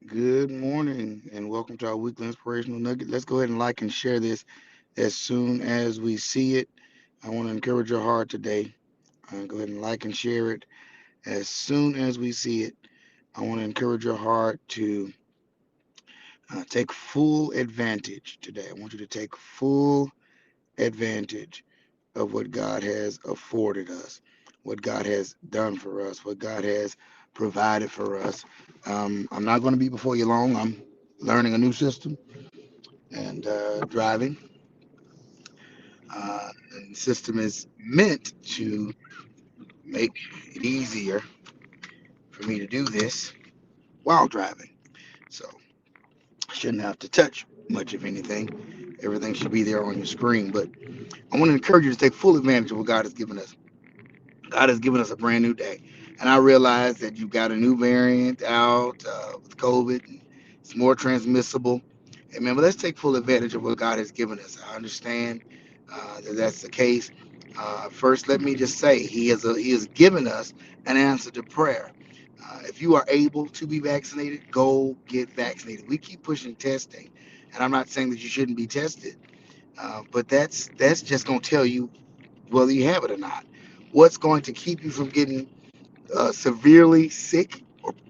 Good morning and welcome to our weekly inspirational nugget. Let's go ahead and like and share this as soon as we see it. I want to encourage your heart today. Go ahead and like and share it as soon as we see it. I want to encourage your heart to take full advantage today. I want you to take full advantage of what God has afforded us, what God has done for us, what God has provided for us. I'm not going to be before you long. I'm learning a new system and driving. And the system is meant to make it easier for me to do this while driving. So I shouldn't have to touch much of anything. Everything should be there on your screen. But I want to encourage you to take full advantage of what God has given us. God has given us a brand new day. And I realize that you've got a new variant out with COVID. And it's more transmissible. Amen. But let's take full advantage of what God has given us. I understand that that's the case. First, let me just say He has given us an answer to prayer. If you are able to be vaccinated, go get vaccinated. We keep pushing testing, and I'm not saying that you shouldn't be tested, but that's just going to tell you whether you have it or not. What's going to keep you from getting severely sick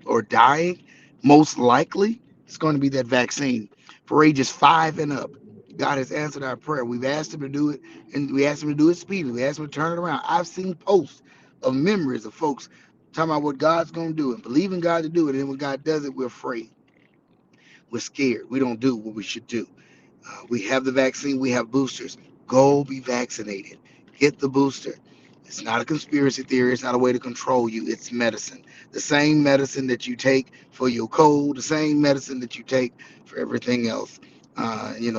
or dying, most likely, it's going to be that vaccine for ages 5 and up. God has answered our prayer. We've asked Him to do it, and we asked Him to do it speedily. We asked Him to turn it around. I've seen posts of memories of folks talking about what God's going to do and believing God to do it. And then when God does it, we're afraid. We're scared. We don't do what we should do. We have the vaccine, we have boosters. Go be vaccinated. Get the booster. It's not a conspiracy theory. It's not a way to control you. It's medicine. The same medicine that you take for your cold, the same medicine that you take for everything else.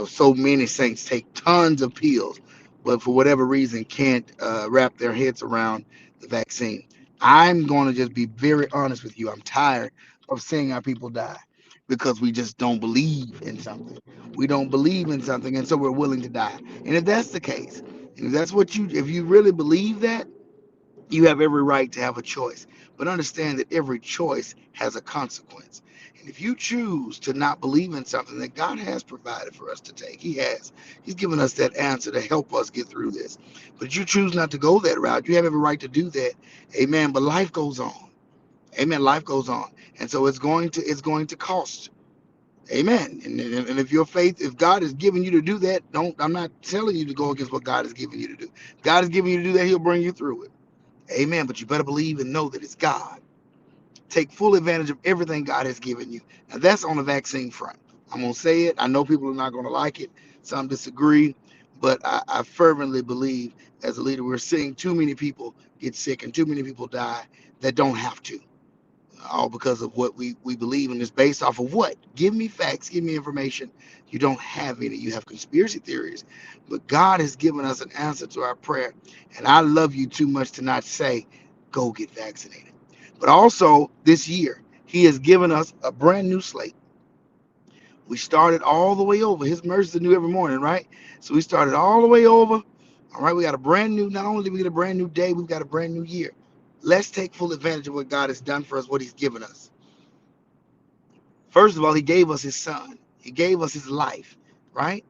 So many saints take tons of pills, but for whatever reason can't wrap their heads around the vaccine. I'm going to just be very honest with you. I'm tired of seeing our people die because we just don't believe in something. We don't believe in something, and so we're willing to die. And if that's the case, and if you really believe that, you have every right to have a choice. But understand that every choice has a consequence. And if you choose to not believe in something that God has provided for us to take, He has. He's given us that answer to help us get through this. But you choose not to go that route. You have every right to do that. Amen. But life goes on. Amen. Life goes on. And so it's going to cost. Amen. And if your faith, if God is giving you to do that, don't, I'm not telling you to go against what God is giving you to do. God is giving you to do that, He'll bring you through it. Amen. But you better believe and know that it's God. Take full advantage of everything God has given you. Now that's on the vaccine front. I'm gonna say it. I know people are not gonna like it. Some disagree, but I fervently believe as a leader, we're seeing too many people get sick and too many people die that don't have to, all because of what we believe in is based off of what? Give me facts, give me information. You don't have any. You have conspiracy theories. But God has given us an answer to our prayer. And I love you too much to not say, go get vaccinated. But also this year, He has given us a brand new slate. We started all the way over. His mercies are new every morning, right? So we started all the way over. All right, we got a brand new, not only did we get a brand new day, we've got a brand new year. Let's take full advantage of what God has done for us, what He's given us. First of all, He gave us His Son. He gave us His life, right?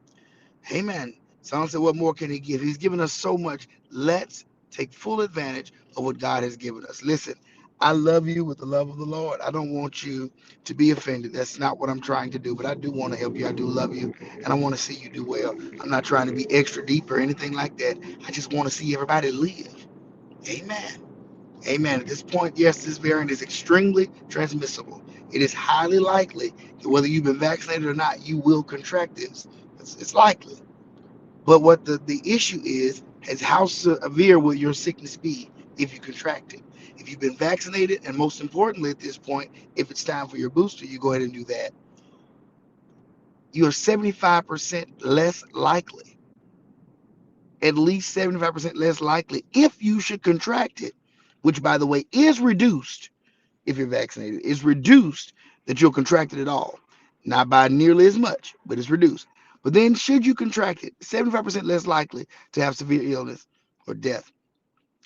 Amen. Someone said, what more can He give? He's given us so much. Let's take full advantage of what God has given us. Listen, I love you with the love of the Lord. I don't want you to be offended. That's not what I'm trying to do, but I do want to help you. I do love you, and I want to see you do well. I'm not trying to be extra deep or anything like that. I just want to see everybody live. Amen. Amen. At this point, yes, this variant is extremely transmissible. It is highly likely that whether you've been vaccinated or not, you will contract this. It's likely. But what the issue is how severe will your sickness be if you contract it? If you've been vaccinated, and most importantly at this point, if it's time for your booster, you go ahead and do that. You're 75% less likely, at least 75% less likely, if you should contract it, which by the way is reduced if you're vaccinated. It's reduced that you'll contract it at all. Not by nearly as much, but it's reduced. But then, should you contract it, 75% less likely to have severe illness or death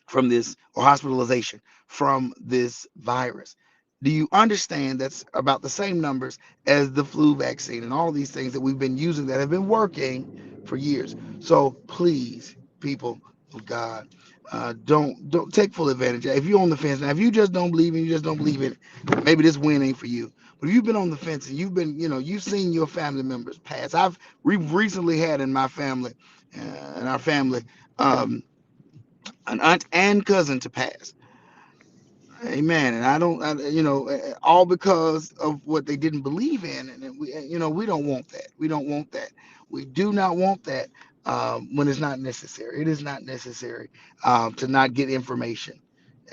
from this, or hospitalization from this virus. Do you understand that's about the same numbers as the flu vaccine and all these things that we've been using that have been working for years? So please, people of God, don't take full advantage. If you're on the fence now, if you just don't believe and you just don't believe it, maybe this win ain't for you. But if you've been on the fence and you've been, you've seen your family members pass. We've recently had in my family, in our family, um, an aunt and cousin to pass. Amen. And I don't, all because of what they didn't believe in, and we don't want that. We don't want that. We do not want that when it's not necessary. It is not necessary to not get information.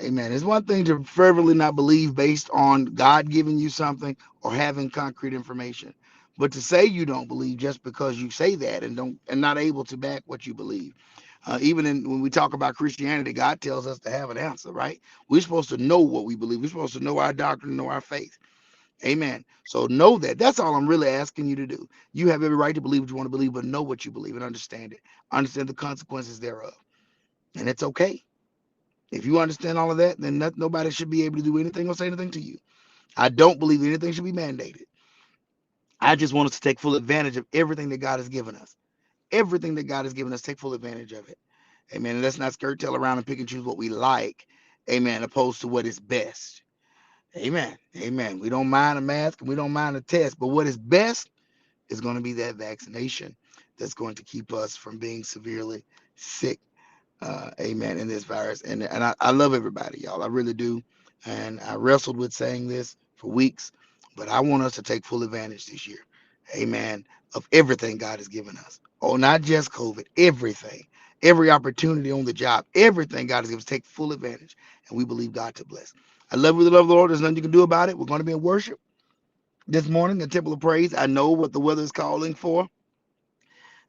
Amen. It's one thing to fervently not believe based on God giving you something or having concrete information, but to say you don't believe just because you say that and not able to back what you believe. Even when we talk about Christianity, God tells us to have an answer, right? We're supposed to know what we believe. We're supposed to know our doctrine, know our faith. Amen. So know that. That's all I'm really asking you to do. You have every right to believe what you want to believe, but know what you believe and understand it. Understand the consequences thereof. And it's okay. If you understand all of that, then nobody should be able to do anything or say anything to you. I don't believe anything should be mandated. I just want us to take full advantage of everything that God has given us. Everything that God has given us, take full advantage of it. Amen. And let's not skirt tail around and pick and choose what we like. Amen. Opposed to what is best. Amen. Amen. We don't mind a mask and we don't mind a test, but what is best is going to be that vaccination that's going to keep us from being severely sick. Amen. In this virus. And I love everybody, y'all. I really do. And I wrestled with saying this for weeks, but I want us to take full advantage this year. Amen. Of everything God has given us. Oh, not just COVID, everything. Every opportunity on the job, everything God has given us, take full advantage. And we believe God to bless. I love you with the love of the Lord. There's nothing you can do about it. We're going to be in worship this morning, the Temple of Praise. I know what the weather is calling for.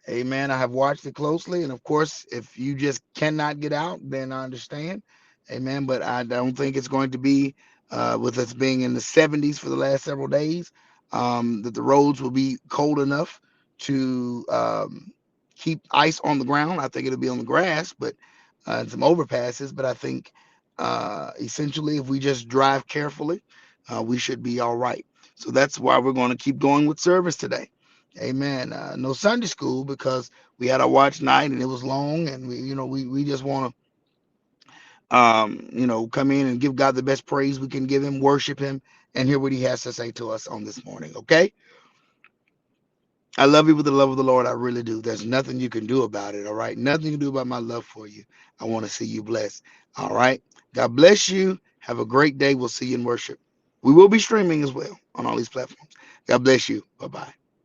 Amen. I have watched it closely. And of course, if you just cannot get out, then I understand. Amen. But I don't think it's going to be, with us being in the 70s for the last several days, that the roads will be cold enough to keep ice on the ground. I think it'll be on the grass, but some overpasses. But I think essentially, if we just drive carefully, we should be all right. So that's why we're going to keep going with service today. Amen. No Sunday school because we had our watch night and it was long, and we just want to come in and give God the best praise we can give Him, worship Him, and hear what He has to say to us on this morning. Okay. I love you with the love of the Lord. I really do. There's nothing you can do about it. All right. Nothing you can do about my love for you. I want to see you blessed. All right. God bless you. Have a great day. We'll see you in worship. We will be streaming as well on all these platforms. God bless you. Bye bye.